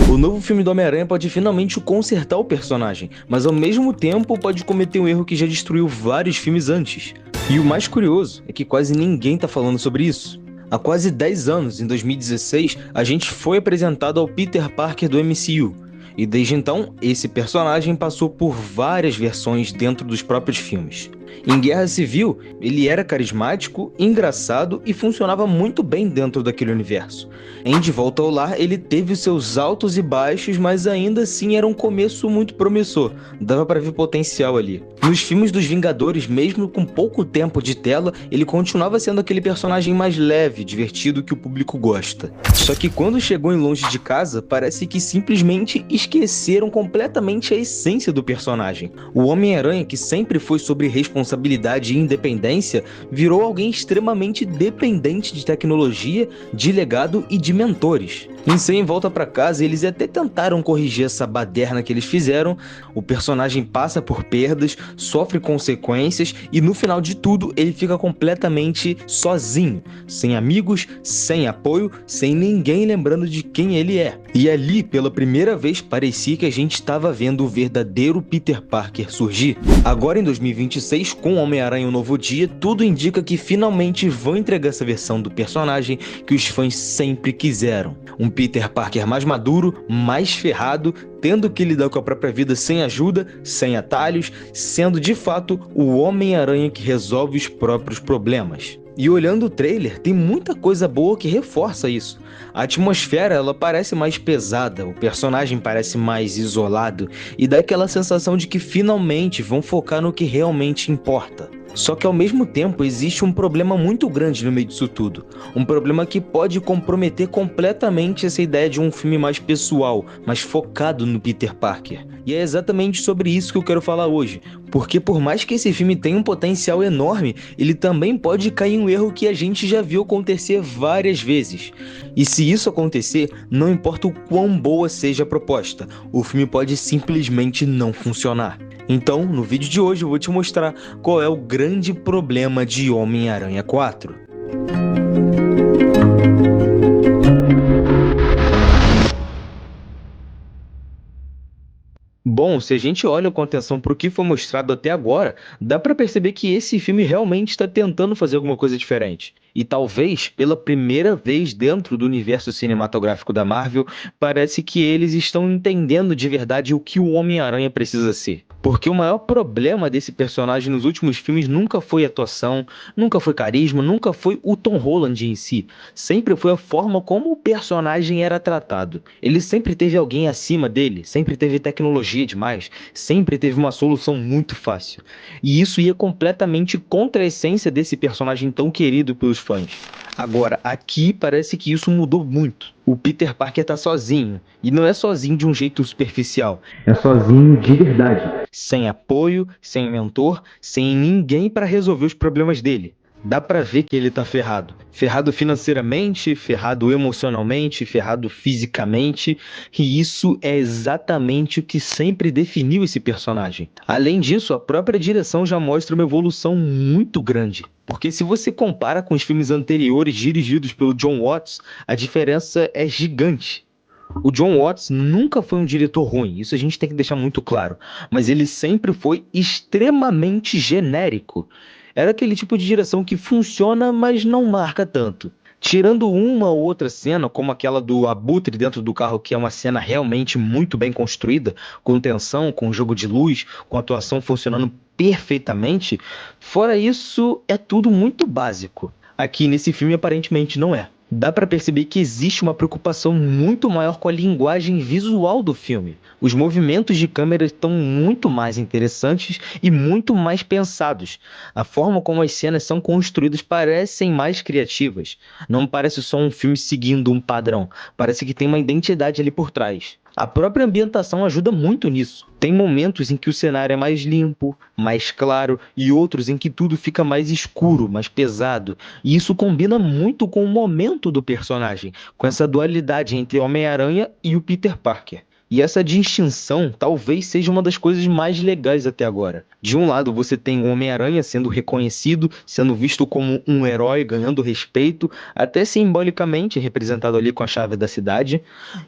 O novo filme do Homem-Aranha pode finalmente consertar o personagem, mas ao mesmo tempo pode cometer um erro que já destruiu vários filmes antes. E o mais curioso é que quase ninguém tá falando sobre isso. Há quase 10 anos, em 2016, a gente foi apresentado ao Peter Parker do MCU. E desde então, esse personagem passou por várias versões dentro dos próprios filmes. Em Guerra Civil, ele era carismático, engraçado e funcionava muito bem dentro daquele universo. Em De Volta ao Lar, ele teve seus altos e baixos, mas ainda assim era um começo muito promissor, dava para ver potencial ali. Nos filmes dos Vingadores, mesmo com pouco tempo de tela, ele continuava sendo aquele personagem mais leve, divertido que o público gosta. Só que quando chegou em Longe de Casa, parece que simplesmente esqueceram completamente a essência do personagem. O Homem-Aranha, que sempre foi sobre responsabilidade e independência, virou alguém extremamente dependente de tecnologia, de legado e de mentores. Em Sem Volta pra Casa, eles até tentaram corrigir essa baderna que eles fizeram. O personagem passa por perdas, sofre consequências e no final de tudo ele fica completamente sozinho, sem amigos, sem apoio, sem ninguém lembrando de quem ele é. E ali, pela primeira vez, parecia que a gente estava vendo o verdadeiro Peter Parker surgir. Agora em 2026, com Homem-Aranha Um Novo Dia, tudo indica que finalmente vão entregar essa versão do personagem que os fãs sempre quiseram. Um Peter Parker mais maduro, mais ferrado, tendo que lidar com a própria vida sem ajuda, sem atalhos, sendo de fato o Homem-Aranha que resolve os próprios problemas. E olhando o trailer, tem muita coisa boa que reforça isso. A atmosfera ela parece mais pesada, o personagem parece mais isolado e dá aquela sensação de que finalmente vão focar no que realmente importa. Só que ao mesmo tempo existe um problema muito grande no meio disso tudo. Um problema que pode comprometer completamente essa ideia de um filme mais pessoal, mais focado no Peter Parker. E é exatamente sobre isso que eu quero falar hoje. Porque por mais que esse filme tenha um potencial enorme, ele também pode cair em um erro que a gente já viu acontecer várias vezes. E se isso acontecer, não importa o quão boa seja a proposta, o filme pode simplesmente não funcionar. Então, no vídeo de hoje eu vou te mostrar qual é o grande problema de Homem-Aranha 4. Bom, se a gente olha com atenção para o que foi mostrado até agora, dá para perceber que esse filme realmente está tentando fazer alguma coisa diferente. E talvez, pela primeira vez dentro do universo cinematográfico da Marvel, parece que eles estão entendendo de verdade o que o Homem-Aranha precisa ser. Porque o maior problema desse personagem nos últimos filmes nunca foi atuação, nunca foi carisma, nunca foi o Tom Holland em si. Sempre foi a forma como o personagem era tratado. Ele sempre teve alguém acima dele, sempre teve tecnologia demais, sempre teve uma solução muito fácil. E isso ia completamente contra a essência desse personagem tão querido pelos fãs. Agora, aqui parece que isso mudou muito. O Peter Parker tá sozinho, e não é sozinho de um jeito superficial, é sozinho de verdade. Sem apoio, sem mentor, sem ninguém para resolver os problemas dele. Dá pra ver que ele tá ferrado. Ferrado financeiramente, ferrado emocionalmente, ferrado fisicamente. E isso é exatamente o que sempre definiu esse personagem. Além disso, a própria direção já mostra uma evolução muito grande. Porque se você compara com os filmes anteriores dirigidos pelo Jon Watts, a diferença é gigante. O Jon Watts nunca foi um diretor ruim, isso a gente tem que deixar muito claro. Mas ele sempre foi extremamente genérico. Era aquele tipo de direção que funciona, mas não marca tanto. Tirando uma ou outra cena, como aquela do Abutre dentro do carro, que é uma cena realmente muito bem construída, com tensão, com jogo de luz, com atuação funcionando perfeitamente, fora isso, é tudo muito básico. Aqui nesse filme aparentemente não é. Dá pra perceber que existe uma preocupação muito maior com a linguagem visual do filme. Os movimentos de câmera estão muito mais interessantes e muito mais pensados. A forma como as cenas são construídas parecem mais criativas. Não parece só um filme seguindo um padrão. Parece que tem uma identidade ali por trás. A própria ambientação ajuda muito nisso. Tem momentos em que o cenário é mais limpo, mais claro, e outros em que tudo fica mais escuro, mais pesado. E isso combina muito com o momento do personagem, com essa dualidade entre Homem-Aranha e o Peter Parker. E essa distinção talvez seja uma das coisas mais legais até agora. De um lado, você tem o Homem-Aranha sendo reconhecido, sendo visto como um herói, ganhando respeito, até simbolicamente representado ali com a chave da cidade.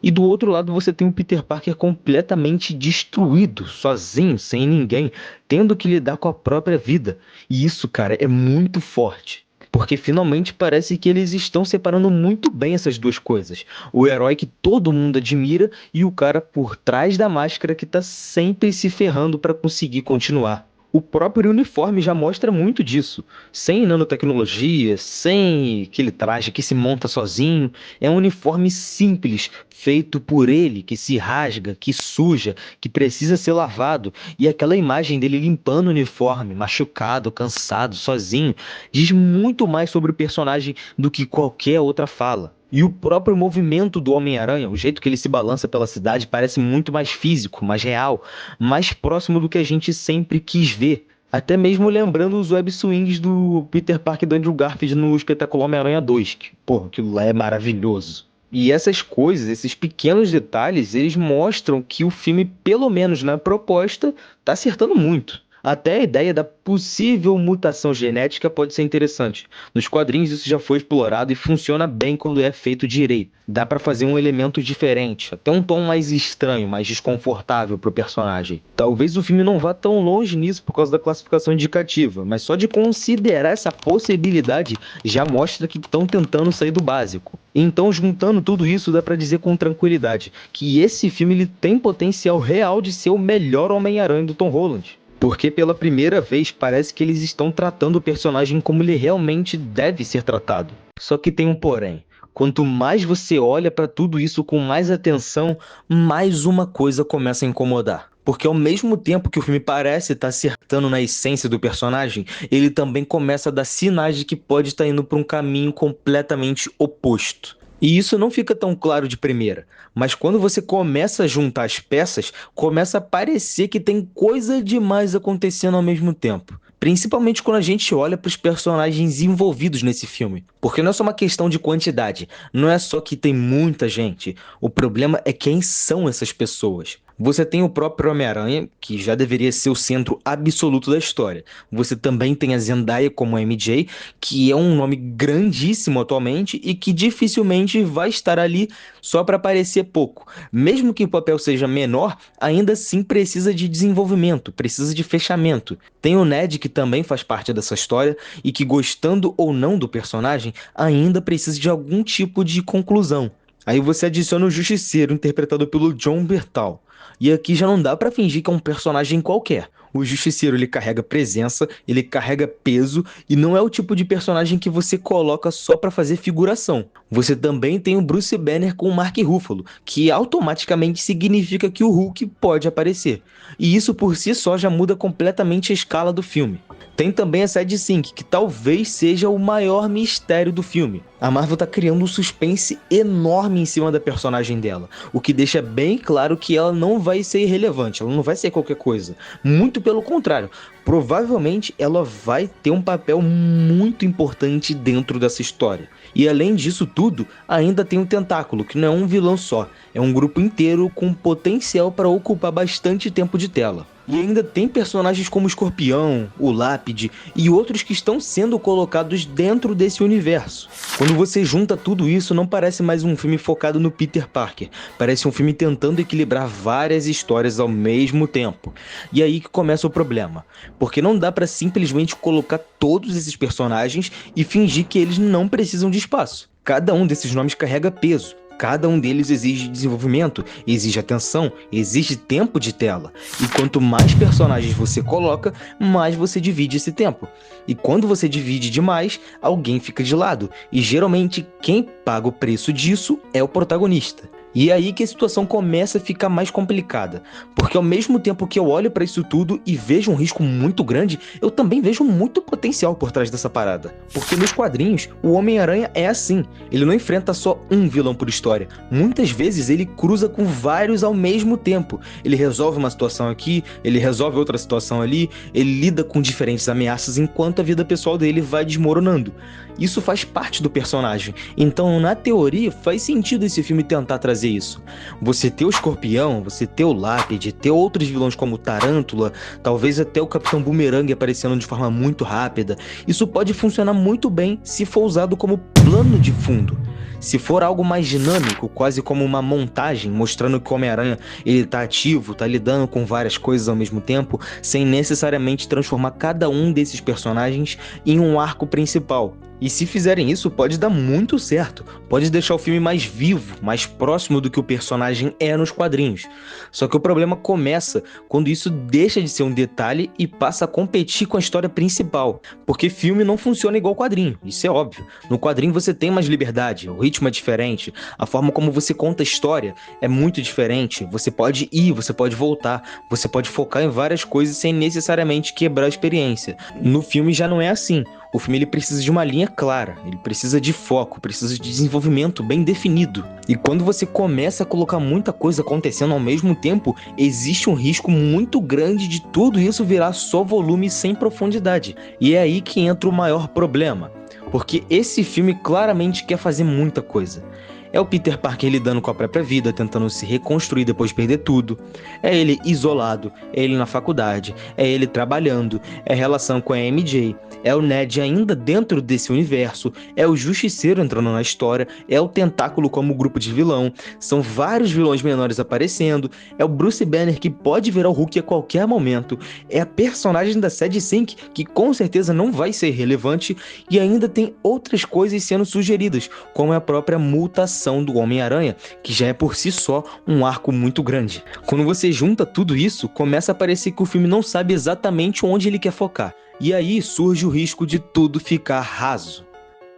E do outro lado, você tem o Peter Parker completamente destruído, sozinho, sem ninguém, tendo que lidar com a própria vida. E isso, cara, é muito forte. Porque finalmente parece que eles estão separando muito bem essas duas coisas. O herói que todo mundo admira e o cara por trás da máscara que tá sempre se ferrando para conseguir continuar. O próprio uniforme já mostra muito disso. Sem nanotecnologia, sem aquele traje que se monta sozinho. É um uniforme simples, feito por ele, que se rasga, que suja, que precisa ser lavado. E aquela imagem dele limpando o uniforme, machucado, cansado, sozinho, diz muito mais sobre o personagem do que qualquer outra fala. E o próprio movimento do Homem-Aranha, o jeito que ele se balança pela cidade, parece muito mais físico, mais real, mais próximo do que a gente sempre quis ver. Até mesmo lembrando os web swings do Peter Parker e do Andrew Garfield no Espetacular Homem-Aranha 2, que, porra, aquilo lá é maravilhoso. E essas coisas, esses pequenos detalhes, eles mostram que o filme, pelo menos na proposta, tá acertando muito. Até a ideia da possível mutação genética pode ser interessante. Nos quadrinhos isso já foi explorado e funciona bem quando é feito direito. Dá pra fazer um elemento diferente, até um tom mais estranho, mais desconfortável pro personagem. Talvez o filme não vá tão longe nisso por causa da classificação indicativa, mas só de considerar essa possibilidade já mostra que estão tentando sair do básico. Então, juntando tudo isso, dá pra dizer com tranquilidade que esse filme ele tem potencial real de ser o melhor Homem-Aranha do Tom Holland. Porque pela primeira vez parece que eles estão tratando o personagem como ele realmente deve ser tratado. Só que tem um porém. Quanto mais você olha pra tudo isso com mais atenção, mais uma coisa começa a incomodar. Porque ao mesmo tempo que o filme parece estar acertando na essência do personagem, ele também começa a dar sinais de que pode estar indo para um caminho completamente oposto. E isso não fica tão claro de primeira, mas quando você começa a juntar as peças, começa a parecer que tem coisa demais acontecendo ao mesmo tempo. Principalmente quando a gente olha para os personagens envolvidos nesse filme. Porque não é só uma questão de quantidade, não é só que tem muita gente. O problema é quem são essas pessoas. Você tem o próprio Homem-Aranha, que já deveria ser o centro absoluto da história. Você também tem a Zendaya como a MJ, que é um nome grandíssimo atualmente e que dificilmente vai estar ali só para aparecer pouco. Mesmo que o papel seja menor, ainda assim precisa de desenvolvimento, precisa de fechamento. Tem o Ned, que também faz parte dessa história e que, gostando ou não do personagem, ainda precisa de algum tipo de conclusão. Aí você adiciona o Justiceiro, interpretado pelo Jon Bernthal. E aqui já não dá pra fingir que é um personagem qualquer. O Justiceiro ele carrega presença, ele carrega peso e não é o tipo de personagem que você coloca só pra fazer figuração. Você também tem o Bruce Banner com o Mark Ruffalo, que automaticamente significa que o Hulk pode aparecer. E isso por si só já muda completamente a escala do filme. Tem também a Sadie Sink, que talvez seja o maior mistério do filme. A Marvel tá criando um suspense enorme em cima da personagem dela, o que deixa bem claro que ela não vai ser irrelevante, ela não vai ser qualquer coisa. Muito pelo contrário, provavelmente ela vai ter um papel muito importante dentro dessa história. E além disso tudo, ainda tem o Tentáculo, que não é um vilão só, é um grupo inteiro com potencial para ocupar bastante tempo de tela. E ainda tem personagens como o Escorpião, o Lápide e outros que estão sendo colocados dentro desse universo. Quando você junta tudo isso, não parece mais um filme focado no Peter Parker. Parece um filme tentando equilibrar várias histórias ao mesmo tempo. E aí que começa o problema. Porque não dá pra simplesmente colocar todos esses personagens e fingir que eles não precisam de espaço. Cada um desses nomes carrega peso. Cada um deles exige desenvolvimento, exige atenção, exige tempo de tela. E quanto mais personagens você coloca, mais você divide esse tempo. E quando você divide demais, alguém fica de lado. E geralmente quem paga o preço disso é o protagonista. E é aí que a situação começa a ficar mais complicada, porque ao mesmo tempo que eu olho pra isso tudo e vejo um risco muito grande, eu também vejo muito potencial por trás dessa parada. Porque nos quadrinhos, o Homem-Aranha é assim, ele não enfrenta só um vilão por história, muitas vezes ele cruza com vários ao mesmo tempo. Ele resolve uma situação aqui, ele resolve outra situação ali, ele lida com diferentes ameaças enquanto a vida pessoal dele vai desmoronando. Isso faz parte do personagem. Então, na teoria, faz sentido esse filme tentar trazer isso. Você ter o Escorpião, você ter o Lápide, ter outros vilões como o Tarântula, talvez até o Capitão Boomerang aparecendo de forma muito rápida. Isso pode funcionar muito bem se for usado como plano de fundo. Se for algo mais dinâmico, quase como uma montagem, mostrando que o Homem-Aranha ele tá ativo, tá lidando com várias coisas ao mesmo tempo, sem necessariamente transformar cada um desses personagens em um arco principal. E se fizerem isso, pode dar muito certo. Pode deixar o filme mais vivo, mais próximo do que o personagem é nos quadrinhos. Só que o problema começa quando isso deixa de ser um detalhe e passa a competir com a história principal. Porque filme não funciona igual quadrinho, isso é óbvio. No quadrinho você tem mais liberdade, o ritmo é diferente, a forma como você conta a história é muito diferente. Você pode ir, você pode voltar, você pode focar em várias coisas sem necessariamente quebrar a experiência. No filme já não é assim. O filme ele precisa de uma linha clara, ele precisa de foco, precisa de desenvolvimento bem definido. E quando você começa a colocar muita coisa acontecendo ao mesmo tempo, existe um risco muito grande de tudo isso virar só volume sem profundidade. E é aí que entra o maior problema, porque esse filme claramente quer fazer muita coisa. É o Peter Parker lidando com a própria vida, tentando se reconstruir depois de perder tudo. É ele isolado, é ele na faculdade, é ele trabalhando, é a relação com a MJ, é o Ned ainda dentro desse universo, é o Justiceiro entrando na história, é o Tentáculo como grupo de vilão, são vários vilões menores aparecendo, é o Bruce Banner que pode virar o Hulk a qualquer momento, é a personagem da Sadie Sink que com certeza não vai ser relevante e ainda tem outras coisas sendo sugeridas, como a própria mutação do Homem-Aranha, que já é por si só um arco muito grande. Quando você junta tudo isso, começa a parecer que o filme não sabe exatamente onde ele quer focar. E aí surge o risco de tudo ficar raso.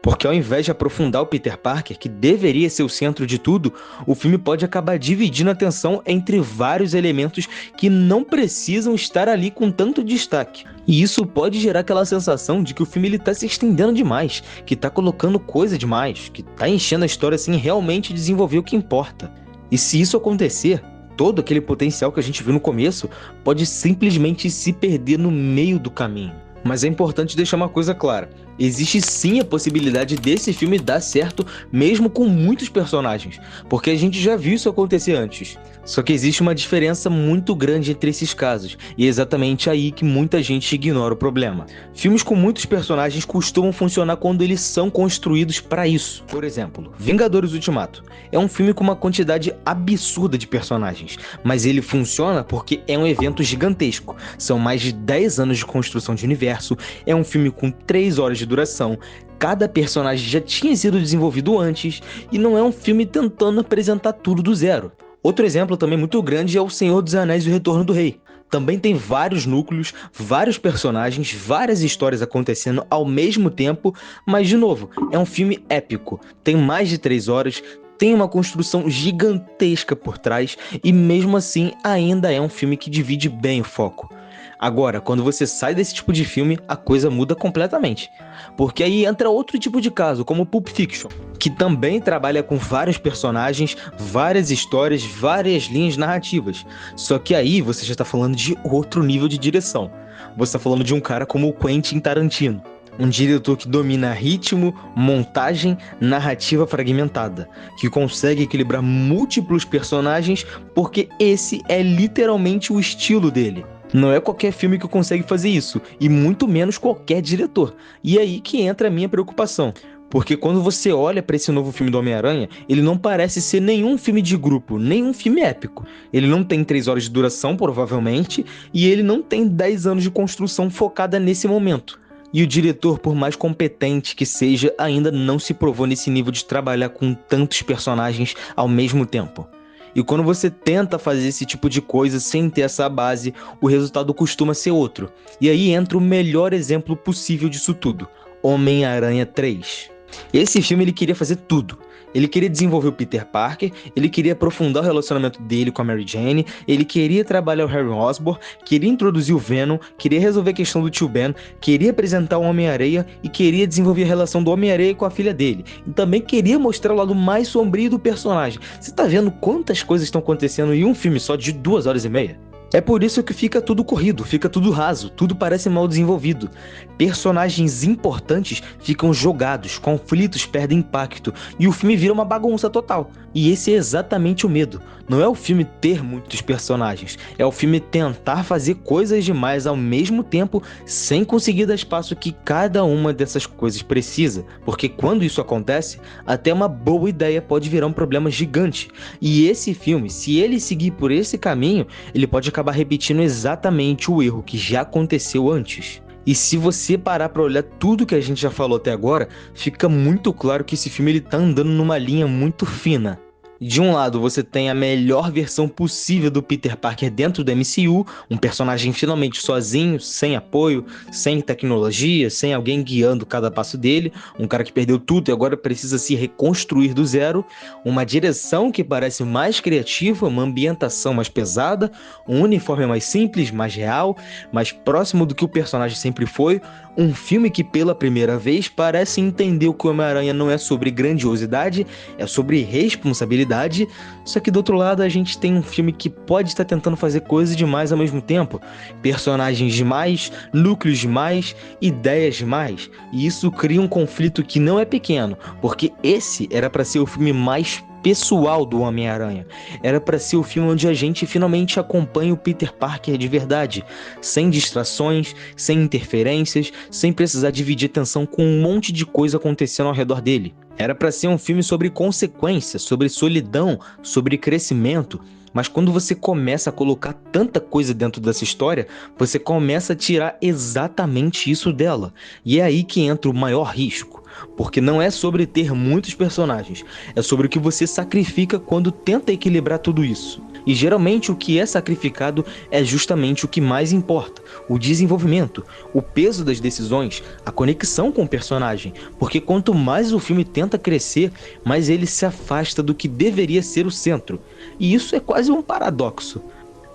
Porque ao invés de aprofundar o Peter Parker, que deveria ser o centro de tudo, o filme pode acabar dividindo a atenção entre vários elementos que não precisam estar ali com tanto destaque. E isso pode gerar aquela sensação de que o filme está se estendendo demais, que está colocando coisa demais, que está enchendo a história sem realmente desenvolver o que importa. E se isso acontecer, todo aquele potencial que a gente viu no começo pode simplesmente se perder no meio do caminho. Mas é importante deixar uma coisa clara. Existe sim a possibilidade desse filme dar certo mesmo com muitos personagens, porque a gente já viu isso acontecer antes. Só que existe uma diferença muito grande entre esses casos, e é exatamente aí que muita gente ignora o problema. Filmes com muitos personagens costumam funcionar quando eles são construídos para isso. Por exemplo, Vingadores Ultimato é um filme com uma quantidade absurda de personagens, mas ele funciona porque é um evento gigantesco. São mais de 10 anos de construção de universo, é um filme com 3 horas de duração, cada personagem já tinha sido desenvolvido antes e não é um filme tentando apresentar tudo do zero. Outro exemplo também muito grande é O Senhor dos Anéis e o Retorno do Rei. Também tem vários núcleos, vários personagens, várias histórias acontecendo ao mesmo tempo, mas de novo, é um filme épico, tem mais de 3 horas, tem uma construção gigantesca por trás e mesmo assim ainda é um filme que divide bem o foco. Agora, quando você sai desse tipo de filme, a coisa muda completamente. Porque aí entra outro tipo de caso, como Pulp Fiction, que também trabalha com vários personagens, várias histórias, várias linhas narrativas. Só que aí você já está falando de outro nível de direção. Você está falando de um cara como o Quentin Tarantino. Um diretor que domina ritmo, montagem, narrativa fragmentada, que consegue equilibrar múltiplos personagens porque esse é literalmente o estilo dele. Não é qualquer filme que consegue fazer isso, e muito menos qualquer diretor. E é aí que entra a minha preocupação. Porque quando você olha para esse novo filme do Homem-Aranha, ele não parece ser nenhum filme de grupo, nenhum filme épico. Ele não tem 3 horas de duração, provavelmente, e ele não tem 10 anos de construção focada nesse momento. E o diretor, por mais competente que seja, ainda não se provou nesse nível de trabalhar com tantos personagens ao mesmo tempo. E quando você tenta fazer esse tipo de coisa sem ter essa base, o resultado costuma ser outro. E aí entra o melhor exemplo possível disso tudo: Homem-Aranha 3. Esse filme ele queria fazer tudo. Ele queria desenvolver o Peter Parker, ele queria aprofundar o relacionamento dele com a Mary Jane, ele queria trabalhar o Harry Osborn, queria introduzir o Venom, queria resolver a questão do tio Ben, queria apresentar o Homem-Aranha e queria desenvolver a relação do Homem-Aranha com a filha dele. E também queria mostrar o lado mais sombrio do personagem. Você tá vendo quantas coisas estão acontecendo em um filme só de 2 horas e meia? É por isso que fica tudo corrido, fica tudo raso, tudo parece mal desenvolvido. Personagens importantes ficam jogados, conflitos perdem impacto e o filme vira uma bagunça total. E esse é exatamente o medo. Não é o filme ter muitos personagens, é o filme tentar fazer coisas demais ao mesmo tempo sem conseguir dar espaço que cada uma dessas coisas precisa. Porque quando isso acontece, até uma boa ideia pode virar um problema gigante. E esse filme, se ele seguir por esse caminho, ele pode acabar repetindo exatamente o erro que já aconteceu antes. E se você parar para olhar tudo que a gente já falou até agora, fica muito claro que esse filme ele tá andando numa linha muito fina. De um lado, você tem a melhor versão possível do Peter Parker dentro do MCU, um personagem finalmente sozinho, sem apoio, sem tecnologia, sem alguém guiando cada passo dele, um cara que perdeu tudo e agora precisa se reconstruir do zero, uma direção que parece mais criativa, uma ambientação mais pesada, um uniforme mais simples, mais real, mais próximo do que o personagem sempre foi, um filme que pela primeira vez parece entender que o Homem-Aranha não é sobre grandiosidade, é sobre responsabilidade, só que do outro lado a gente tem um filme que pode estar tentando fazer coisas demais ao mesmo tempo, personagens demais, núcleos demais, ideias demais, e isso cria um conflito que não é pequeno, porque esse era para ser o filme mais pessoal do Homem-Aranha. Era para ser o filme onde a gente finalmente acompanha o Peter Parker de verdade, sem distrações, sem interferências, sem precisar dividir atenção com um monte de coisa acontecendo ao redor dele. Era para ser um filme sobre consequência, sobre solidão, sobre crescimento, mas quando você começa a colocar tanta coisa dentro dessa história, você começa a tirar exatamente isso dela. E é aí que entra o maior risco. Porque não é sobre ter muitos personagens, é sobre o que você sacrifica quando tenta equilibrar tudo isso. E geralmente o que é sacrificado é justamente o que mais importa, o desenvolvimento, o peso das decisões, a conexão com o personagem, porque quanto mais o filme tenta crescer, mais ele se afasta do que deveria ser o centro. E isso é quase um paradoxo.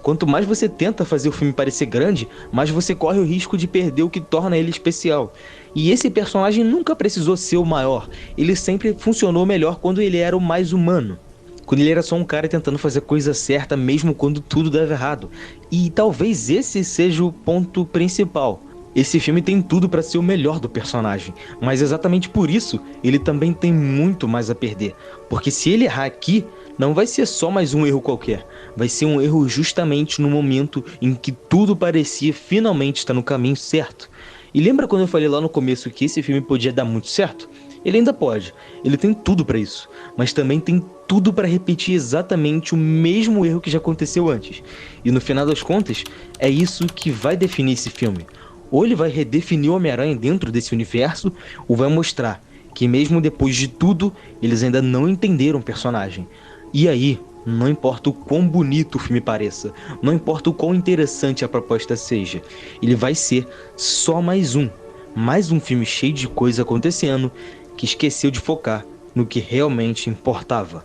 Quanto mais você tenta fazer o filme parecer grande, mais você corre o risco de perder o que torna ele especial. E esse personagem nunca precisou ser o maior, ele sempre funcionou melhor quando ele era o mais humano. Quando ele era só um cara tentando fazer a coisa certa mesmo quando tudo dava errado. E talvez esse seja o ponto principal. Esse filme tem tudo para ser o melhor do personagem, mas exatamente por isso ele também tem muito mais a perder. Porque se ele errar aqui, não vai ser só mais um erro qualquer, vai ser um erro justamente no momento em que tudo parecia finalmente estar no caminho certo. E lembra quando eu falei lá no começo que esse filme podia dar muito certo? Ele ainda pode, ele tem tudo para isso, mas também tem tudo para repetir exatamente o mesmo erro que já aconteceu antes. E no final das contas, é isso que vai definir esse filme. Ou ele vai redefinir o Homem-Aranha dentro desse universo, ou vai mostrar que mesmo depois de tudo, eles ainda não entenderam o personagem. E aí, não importa o quão bonito o filme pareça, não importa o quão interessante a proposta seja, ele vai ser só mais um filme cheio de coisa acontecendo que esqueceu de focar no que realmente importava.